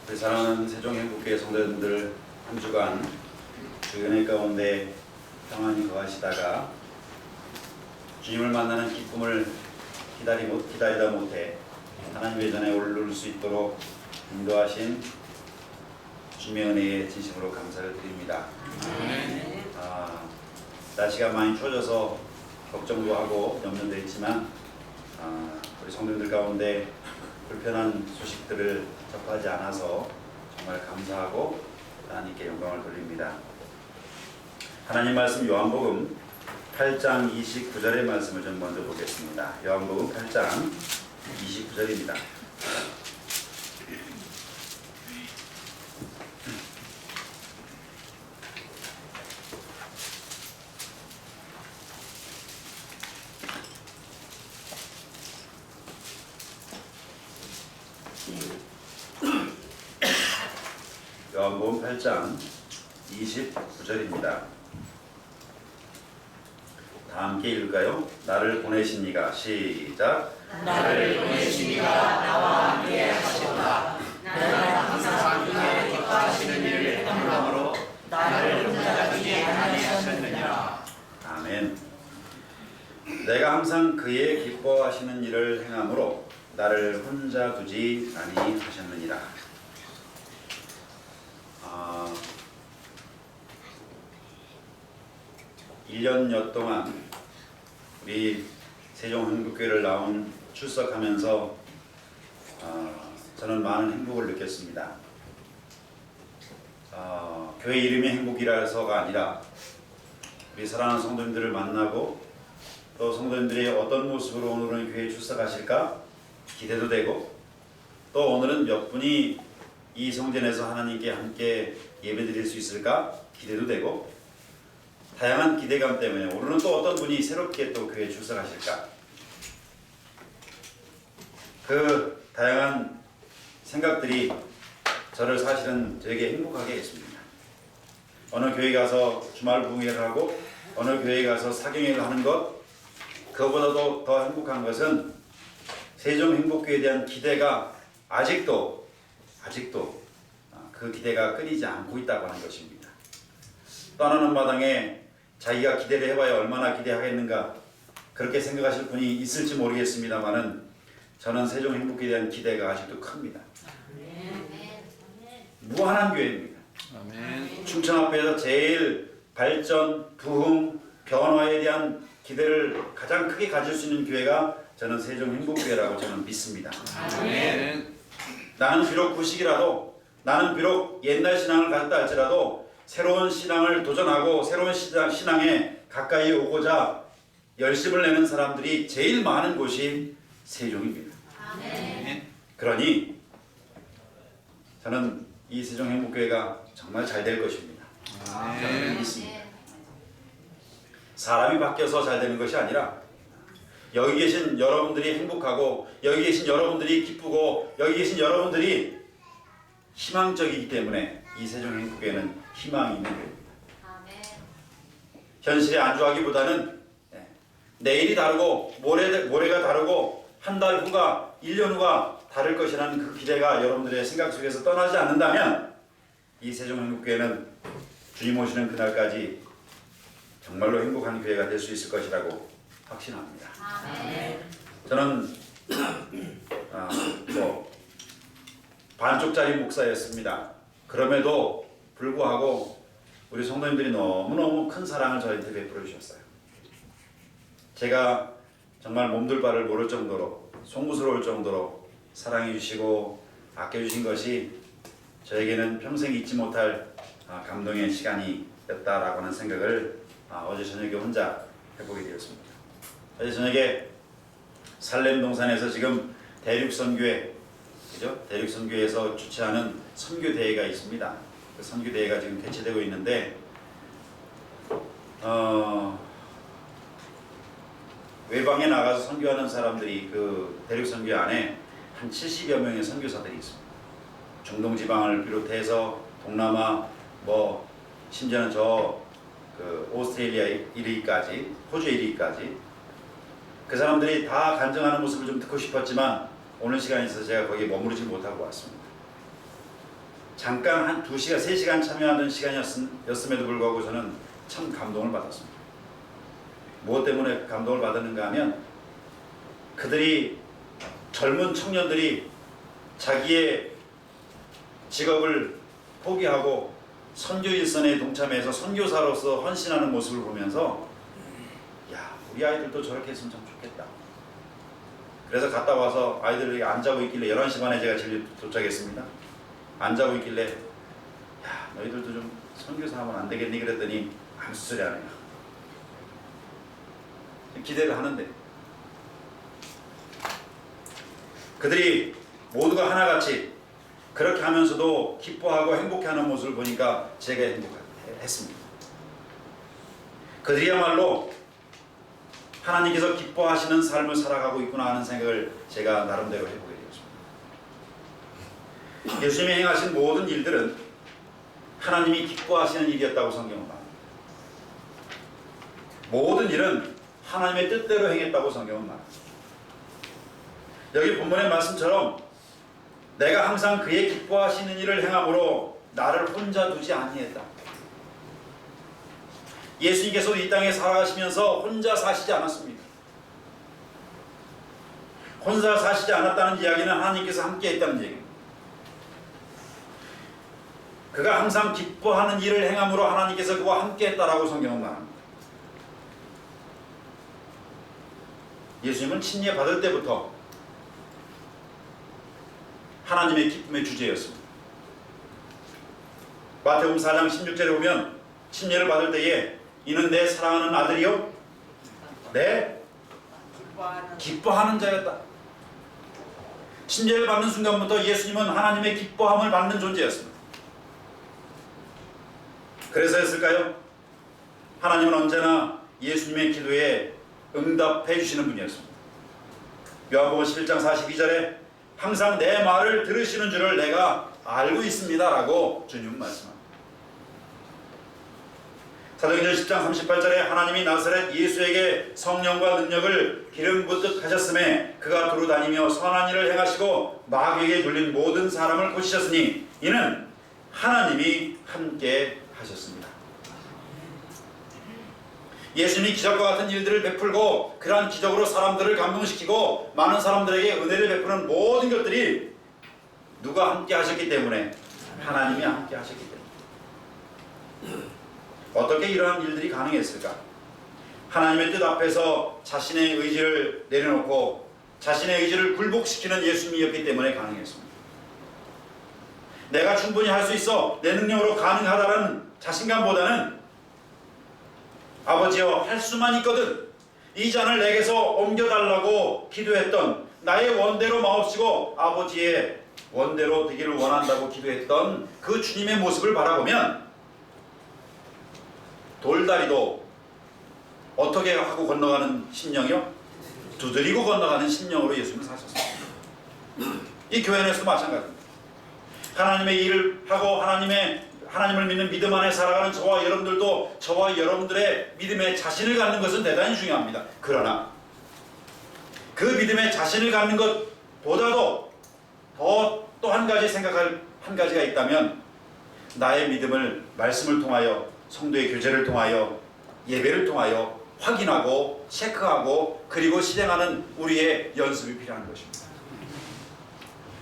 우리 사랑하는 세종행복교회 성도님들, 한 주간 주 은혜 가운데 평안히 거하시다가 주님을 만나는 기쁨을 기다리다 못해 하나님의 전에 오를 수 있도록 인도하신 주님의 은혜에 진심으로 감사를 드립니다. 날씨가 많이 추워져서 걱정도 하고 염려도 했지만 우리 성도님들 가운데 불편한 소식들을 접하지 않아서 정말 감사하고 하나님께 영광을 돌립니다. 하나님 말씀 요한복음 8장 29절의 말씀을 좀 먼저 보겠습니다. 요한복음 8장 29절입니다. 요한복음 8장 29절입니다. 다 함께 읽을까요? 나를 보내신 이가 시작. 나를 보내신 이가 나와 함께 하시도다. 나는 항상 그의 기뻐하시는 일을 행함으로 나를 혼자 두지 아니하셨느니라. 아멘. 내가 항상 그의 기뻐하시는 일을 행함으로 나를 혼자 두지 아니하셨느니라. 1년여 동안 우리 세종행복교회를 출석하면서 저는 많은 행복을 느꼈습니다. 교회 이름이 행복이라서가 아니라 우리 사랑하는 성도님들을 만나고 또 성도님들이 어떤 모습으로 오늘은 교회에 출석하실까 기대도 되고, 또 오늘은 몇 분이 이 성전에서 하나님께 함께 예배드릴 수 있을까 기대도 되고, 다양한 기대감 때문에 오늘은 또 어떤 분이 새롭게 또 교회에 출석하실까, 그 다양한 생각들이 저를 사실은 되게 행복하게 했습니다. 어느 교회에 가서 주말 부흥회를 하고 어느 교회에 가서 사경회를 하는 것, 그거보다도 더 행복한 것은 세종행복교회에 대한 기대가 아직도 그 기대가 끊이지 않고 있다고 하는 것입니다. 떠나는 마당에 자기가 기대를 해봐야 얼마나 기대하겠는가, 그렇게 생각하실 분이 있을지 모르겠습니다만은 저는 세종행복교회에 대한 기대가 아직도 큽니다. 무한한 교회입니다. 충청 앞에서 제일 발전, 부흥, 변화에 대한 기대를 가장 크게 가질 수 있는 교회가 저는 세종행복교회라고 저는 믿습니다. 나는 비록 구식이라도, 나는 비록 옛날 신앙을 가졌다 할지라도 새로운 신앙을 도전하고 새로운 신앙에 가까이 오고자 열심을 내는 사람들이 제일 많은 곳이 세종입니다. 그러니 저는 이 세종행복교회가 정말 잘 될 것입니다. 저는 믿습니다. 사람이 바뀌어서 잘 되는 것이 아니라 여기 계신 여러분들이 행복하고 여기 계신 여러분들이 기쁘고 여기 계신 여러분들이 희망적이기 때문에 이 세종행복교회는 희망이 있는 교회입니다. 현실에 안주하기보다는 내일이 다르고 모레가 다르고 한 달 후가 1년 후가 다를 것이라는 그 기대가 여러분들의 생각 속에서 떠나지 않는다면 이 세종행복교회는 주님 오시는 그날까지 정말로 행복한 교회가 될 수 있을 것이라고 확신합니다. 저는 반쪽짜리 목사였습니다. 그럼에도 불구하고 우리 성도님들이 너무너무 큰 사랑을 저희한테 베풀어 주셨어요. 제가 정말 몸둘 바를 모를 정도로 송구스러울 정도로 사랑해 주시고 아껴주신 것이 저에게는 평생 잊지 못할 감동의 시간이었다라고 하는 생각을 어제 저녁에 혼자 해보게 되었습니다. 어제 저녁에 살렘동산에서 지금 대륙선교회, 그죠? 대륙선교회에서 주최하는 선교대회가 있습니다. 그 선교대회가 지금 개최되고 있는데 외방에 나가서 선교하는 사람들이 그 대륙선교회 안에 한 70여 명의 선교사들이 있습니다. 중동지방을 비롯해서 동남아, 심지어는 그 오스트레일리아 이르기까지, 호주 이르기까지, 그 사람들이 다 간증하는 모습을 좀 듣고 싶었지만 오늘 시간이 있어서 제가 거기에 머무르지 못하고 왔습니다. 잠깐 한 2시간, 3시간 참여하던 시간이었음에도 불구하고 저는 참 감동을 받았습니다. 무엇 때문에 감동을 받았는가 하면 그들이 젊은 청년들이 자기의 직업을 포기하고 선교 일선에 동참해서 선교사로서 헌신하는 모습을 보면서 야, 우리 아이들도 저렇게 했으면 참 좋겠다. 그래서 갔다 와서 아이들이 안 자고 있길래 11시 반에 제가 집에 도착했습니다. 안 자고 있길래 야, 너희들도 좀 선교사 하면 안 되겠니? 그랬더니 아무 소리 안 해요. 기대를 하는데 그들이 모두가 하나같이 그렇게 하면서도 기뻐하고 행복해하는 모습을 보니까 제가 행복했습니다. 그들이야말로 하나님께서 기뻐하시는 삶을 살아가고 있구나 하는 생각을 제가 나름대로 해보게 되었습니다. 예수님이 행하신 모든 일들은 하나님이 기뻐하시는 일이었다고 성경은 말합니다. 모든 일은 하나님의 뜻대로 행했다고 성경은 말합니다. 여기 본문의 말씀처럼 내가 항상 그의 기뻐하시는 일을 행함으로 나를 혼자 두지 아니했다. 예수님께서도 이 땅에 살아가시면서 혼자 사시지 않았습니다. 혼자 사시지 않았다는 이야기는 하나님께서 함께 했다는 얘기입니다. 그가 항상 기뻐하는 일을 행함으로 하나님께서 그와 함께 했다라고 성경은 말합니다. 예수님은 침례 받을 때부터 하나님의 기쁨의 주제였습니다. 마태복음 4장 16절에 보면 침례를 받을 때에 이는 내 사랑하는 아들이요 내 기뻐하는 자였다. 침례를 받는 순간부터 예수님은 하나님의 기뻐함을 받는 존재였습니다. 그래서였을까요? 하나님은 언제나 예수님의 기도에 응답해 주시는 분이었습니다. 요한복음 11장 42절에 항상 내 말을 들으시는 줄을 내가 알고 있습니다 라고 주님은 말씀합니다. 사도행전 10장 38절에 하나님이 나사렛 예수에게 성령과 능력을 기름 붓듯 하셨음에 그가 두루 다니며 선한 일을 행하시고 마귀에게 눌린 모든 사람을 고치셨으니 이는 하나님이 함께 하셨습니다. 예수님이 기적과 같은 일들을 베풀고 그러한 기적으로 사람들을 감동시키고 많은 사람들에게 은혜를 베푸는 모든 것들이 누가 함께 하셨기 때문에 하나님이 함께 하셨기 때문에 어떻게 이러한 일들이 가능했을까? 하나님의 뜻 앞에서 자신의 의지를 내려놓고 자신의 의지를 굴복시키는 예수님이었기 때문에 가능했습니다. 내가 충분히 할 수 있어 내 능력으로 가능하다는 자신감보다는 아버지여 할 수만 있거든 이 잔을 내게서 옮겨달라고 기도했던 나의 원대로 마옵시고 아버지의 원대로 되기를 원한다고 기도했던 그 주님의 모습을 바라보면 돌다리도 어떻게 하고 건너가는 심령이요? 두드리고 건너가는 심령으로 예수님은 사셨습니다. 이 교회 안에서도 마찬가지입니다. 하나님의 일을 하고 하나님을 믿는 믿음 안에 살아가는 저와 여러분들도 저와 여러분들의 믿음에 자신을 갖는 것은 대단히 중요합니다. 그러나 그 믿음에 자신을 갖는 것보다도 더 또 한 가지 생각할 한 가지가 있다면 나의 믿음을 말씀을 통하여 성도의 교제를 통하여 예배를 통하여 확인하고 체크하고 그리고 실행하는 우리의 연습이 필요한 것입니다.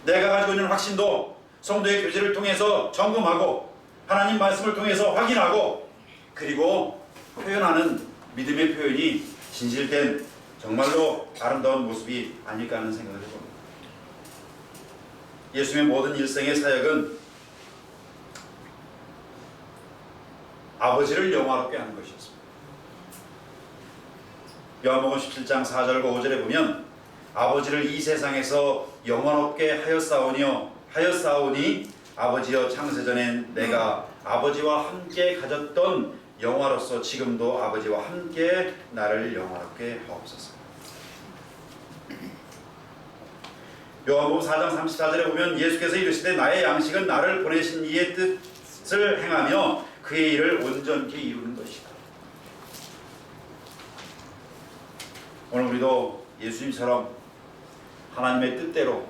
내가 가지고 있는 확신도 성도의 교제를 통해서 점검하고 하나님 말씀을 통해서 확인하고 그리고 표현하는 믿음의 표현이 진실된 정말로 아름다운 모습이 아닐까 하는 생각을 해봅니다. 예수님의 모든 일생의 사역은 아버지를 영화롭게 하는 것이었습니다. 요한복음 17장 4절과 5절에 보면 아버지를 이 세상에서 영원롭게 하였사오니 아버지여 창세전엔 내가 아버지와 함께 가졌던 영화로서 지금도 아버지와 함께 나를 영화롭게 하옵소서. 요한복음 4장 34절에 보면 예수께서 이르시되 나의 양식은 나를 보내신 이의 뜻을 행하며 그의 일을 온전히 이루는 것이다. 오늘 우리도 예수님처럼 하나님의 뜻대로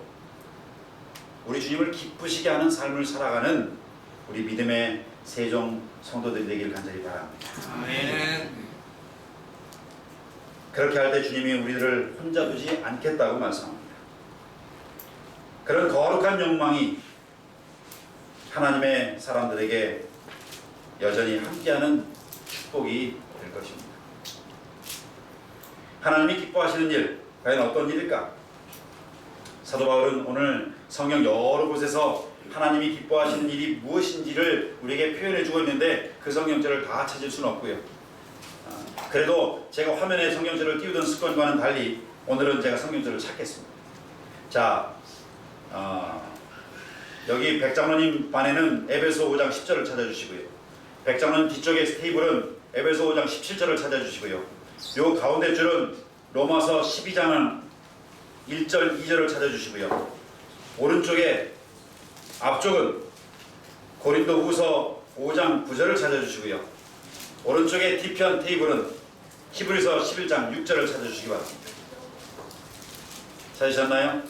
우리 주님을 기쁘시게 하는 삶을 살아가는 우리 믿음의 세종 성도들이 되길 간절히 바랍니다. 아멘. 그렇게 할 때 주님이 우리들을 혼자 두지 않겠다고 말씀합니다. 그런 거룩한 욕망이 하나님의 사람들에게 여전히 함께하는 축복이 될 것입니다. 하나님이 기뻐하시는 일, 과연 어떤 일일까? 사도 바울은 오늘 성경 여러 곳에서 하나님이 기뻐하시는 일이 무엇인지를 우리에게 표현해 주고 있는데 그 성경절을 다 찾을 수는 없고요. 그래도 제가 화면에 성경절을 띄우던 습관과는 달리 오늘은 제가 성경절을 찾겠습니다. 자, 여기 백장로님 반에는 에베소 5장 10절을 찾아주시고요. 백장로님 뒤쪽에 테이블은 에베소 5장 17절을 찾아주시고요. 요 가운데 줄은 로마서 12장 1절 2절을 찾아주시고요. 오른쪽에 앞쪽은 고린도후서 5장 9절을 찾아주시고요. 오른쪽에 뒤편 테이블은 히브리서 11장 6절을 찾아주시기 바랍니다. 찾으셨나요?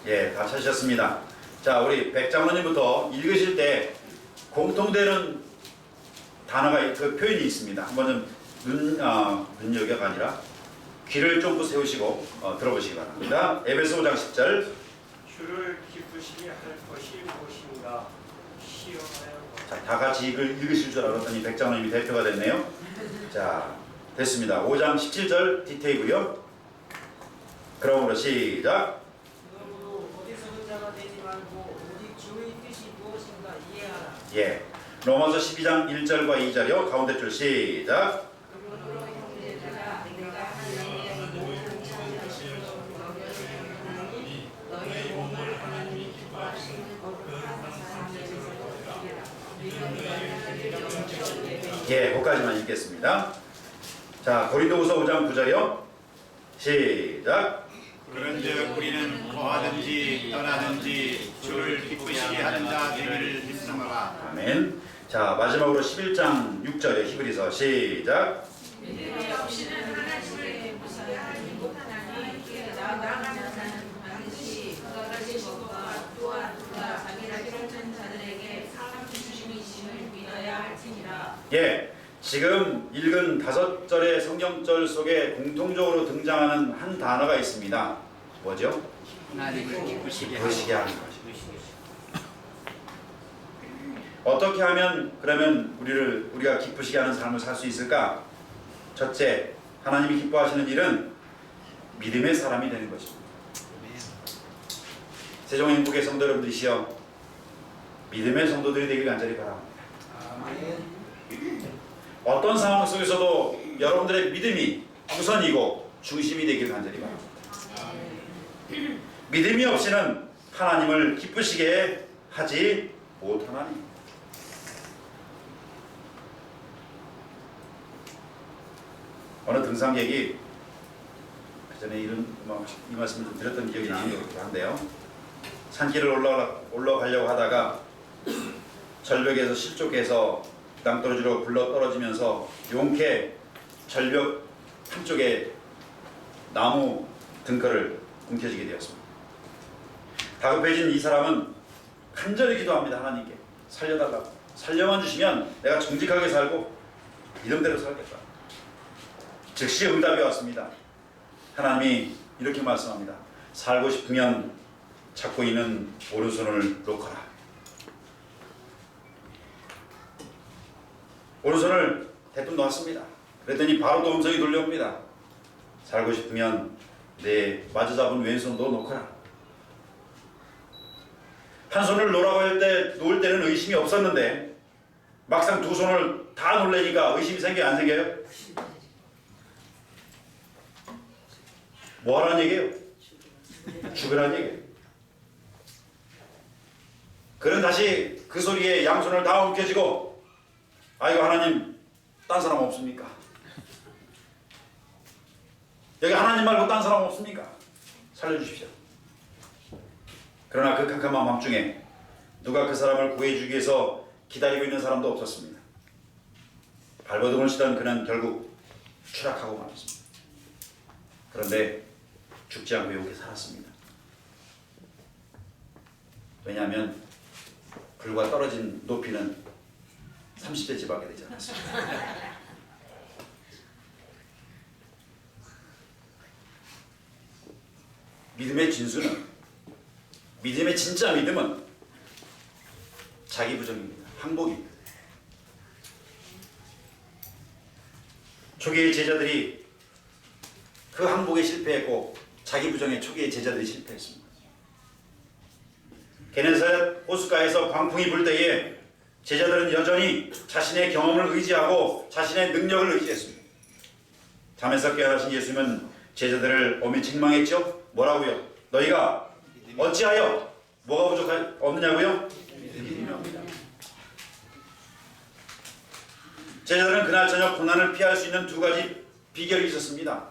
예, 다 찾으셨습니다. 자, 우리 백장로님부터 읽으실 때 공통되는 단어가 그 표현이 있습니다. 한번 좀 눈여겨가 아니라 귀를 쫑긋 세우시고 들어보시기 바랍니다. 에베소 5장 10절. 주를 기쁘시게 할 것이 무엇인가 시험하여 자, 다 같이 읽으실 줄 알았더니 백장로님이 대표가 됐네요. 자, 됐습니다. 5장 17절 디테이블이요. 그러므로 시작. 너도 어디서는 자가 되지 말고 오직 주의 뜻이 무엇인가 이해하라. 예. 로마서 12장 1절과 2절이요. 가운데 줄 시작. 그러므로 형제들아 내가 하나님의 모든 찬양하시고 너희 몸을 하나님이 기뻐하시는 거룩한 사람에게서 드리라. 예, 거기까지만 읽겠습니다. 자, 고린도후서 5장 9절이요. 시작. 그런즉 우리는 뭐하든지 떠나든지 주를 기쁘시게 하는 자 되기를 힘쓰노라. 아멘. 자, 마지막으로 11장 6절에 히브리서 시작. 믿음이 없이는 하나님을 무시하게 하니 하나님께 나아가는 자는 반드시 그가 가진 것과 또한 그가 자기를 택한 자들에게 사람 주심이심을 믿어야 할지니라. 예. 지금 읽은 5절의 성경절 속에 공통적으로 등장하는 한 단어가 있습니다. 뭐죠? 하나님을 기쁘시게 기쁘시게 하는 것입니다. 어떻게 하면 그러면 우리가 기쁘시게 하는 삶을 살 수 있을까? 첫째, 하나님이 기뻐하시는 일은 믿음의 사람이 되는 것입니다. 세종행복의 성도 여러분들이시여, 믿음의 성도들이 되길 간절히 바랍니다. 어떤 상황 속에서도 여러분들의 믿음이 우선이고 중심이 되길 간절히 바랍니다. 믿음이 없이는 하나님을 기쁘시게 하지 못하나니. 어느 등산객이 그 전에 이 말씀을 좀 드렸던 기억이 나는 것 같기도 한데요. 산길을 올라가려고 하다가 절벽에서 실족해서 낭떠러지로 굴러 떨어지면서 용케 절벽 한쪽에 나무 등걸을 움켜쥐게 되었습니다. 다급해진 이 사람은 간절히 기도합니다. 하나님께 살려달라고. 살려만 주시면 내가 정직하게 살고 이름대로 살겠다. 즉시 응답이 왔습니다. 하나님이 이렇게 말씀합니다. 살고 싶으면 잡고 있는 오른손을 놓거라. 오른손을 대뜸 놨습니다. 그랬더니 바로 또 음성이 돌려옵니다. 살고 싶으면 내 마주 잡은 왼손도 놓거라. 한 손을 놓을 때는 의심이 없었는데 막상 두 손을 다 놓으려니까 의심이 생겨요? 안 생겨요? 뭐 하라는 얘기예요? 죽으라는 얘기예요. 그는 다시 그 소리에 양손을 다 움켜쥐고 아이고 하나님 딴 사람 없습니까? 여기 하나님 말고 딴 사람 없습니까? 살려주십시오. 그러나 그 캄캄한 밤중에 누가 그 사람을 구해주기 위해서 기다리고 있는 사람도 없었습니다. 발버둥을 치던 그는 결국 추락하고 말았습니다. 그런데 죽지 않고 용케 살았습니다. 왜냐하면 불과 떨어진 높이는 30cm밖에 되지 않았습니다. 믿음의 진수는, 믿음의 진짜 믿음은 자기 부정입니다. 항복입니다. 초기의 제자들이 그 항복에 실패했고 자기 부정에 초기의 제자들이 실패했습니다. 게네사렛 호숫가에서 광풍이 불 때에 제자들은 여전히 자신의 경험을 의지하고 자신의 능력을 의지했습니다. 잠에서 깨어나신 예수님은 제자들을 엄히 책망했죠. 뭐라고요? 너희가 어찌하여 뭐가 없느냐고요? 믿음이 없느냐. 제자들은 그날 저녁 고난을 피할 수 있는 두 가지 비결이 있었습니다.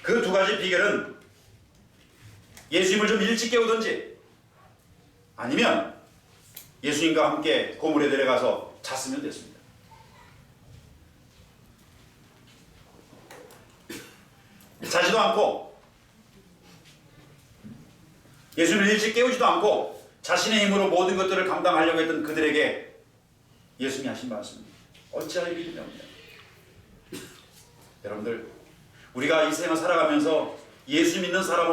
그 두 가지 비결은 예수님을 좀 일찍 깨우든지 아니면 예수님과 함께 고물에 내려가서 잤으면 됐습니다. 자지도 않고 예수님을 일찍 깨우지도 않고 자신의 힘으로 모든 것들을 감당하려고 했던 그들에게 예수님이 하신 말씀입니다. 어찌하여 믿음이 없냐. 여러분들, 우리가 이 생을 살아가면서 예수 믿는 사람을